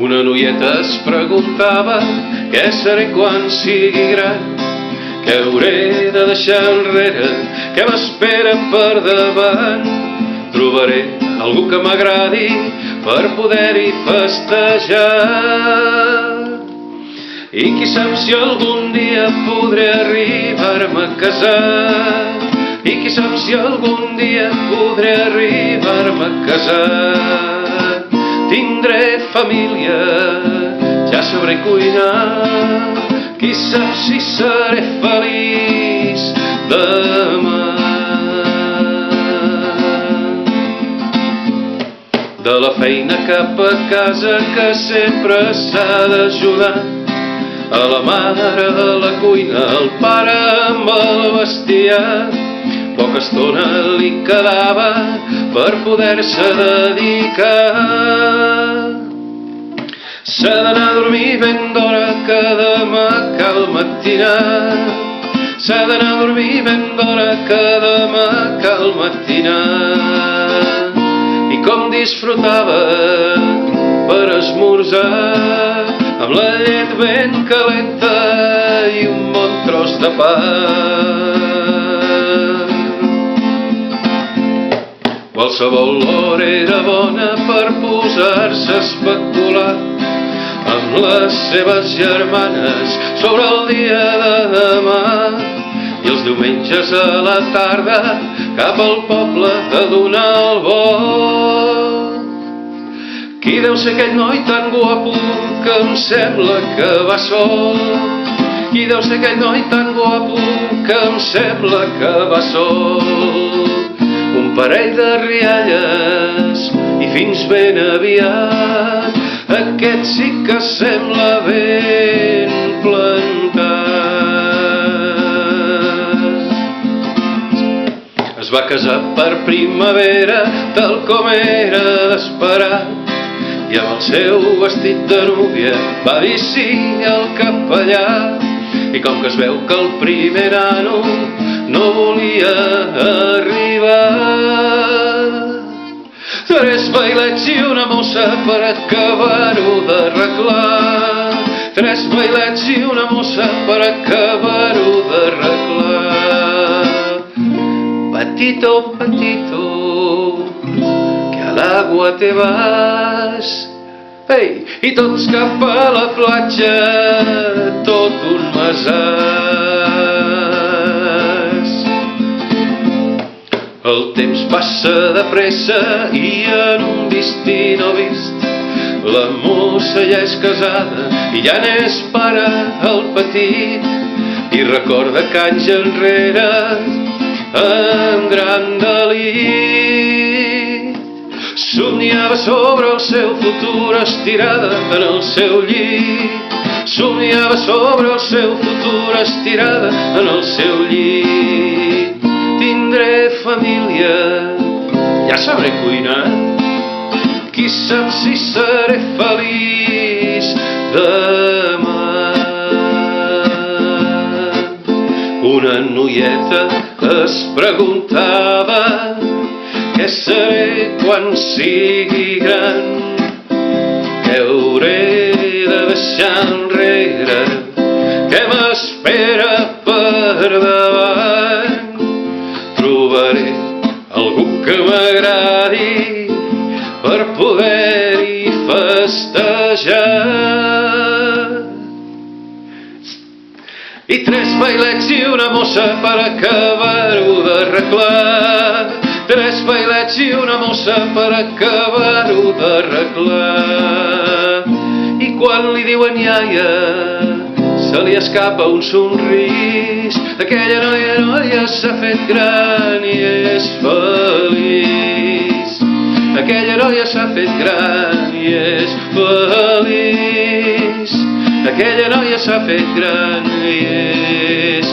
Una noieta es preguntava què seré quan sigui gran, què hauré de deixar enrere, què m'espera per davant. Trobaré algú que m'agradi per poder-hi festejar. I qui sap si algun dia podré arribar-me a casar. I qui sap si algun dia podré arribar-me a casar. Tindré família, ja sabré cuinar. Qui sap si seré feliç demà. De la feina cap a casa que sempre s'ha d'ajudar. A la mare de la cuina, el pare amb el bestiar. Poca estona li quedava per poder-se dedicar. S'ha d'anar a dormir ben d'hora que demà cal matinar. S'ha d'anar a dormir ben d'hora que demà cal matinar. I com disfrutava per esmorzar, amb la llet ben calenta i un bon tros de pa. Qualsevol hora era bona per posar-se a especular amb les seves germanes sobre el dia de demà. I els diumenges a la tarda cap al poble a donar el vot. Qui deu ser aquell noi tan guapo que em sembla que va sol? Qui deu ser aquell noi tan guapo que em sembla que va sol? Un parell de rialles i fins ben aviat aquest sí que sembla ben plantat. Es va casar per primavera tal com era d'esperar i amb el seu vestit de núvia va dir sí al capellà. I com que es veu que el primer nano no volia arribar, 3 bailets i una mossa per acabar-ho d'arreglar. 3 bailets i una mossa per acabar-ho d'arreglar. Patito, patito, que al agua te vas. Ei, i tots cap a la platja, tot un masàs. El temps passa de pressa i en un vist i no vist la mossa ja és casada i ja n'és pare el petit. I recorda que anys enrere, en gran delit, somniava sobre el seu futur estirada en el seu llit. Somniava sobre el seu futur estirada en el seu llit. Tindré família, ja sabré cuinar. Qui sap si seré feliç demà. Una noieta es preguntava què seré quan sigui gran, què hauré de deixar enrere, què m'espera per davant. Trobaré algú que m'agradi per poder-hi festejar. I 3 bailets i una mossa per acabar-ho d'arreglar. 3 bailets i una mossa per acabar-ho d'arreglar. I quan li diuen iaia, se li escapa un somrís. Aquella noia s'ha fet gran i és feliç. Aquella noia s'ha fet gran i és feliç. Aquella noia s'ha fet gran i és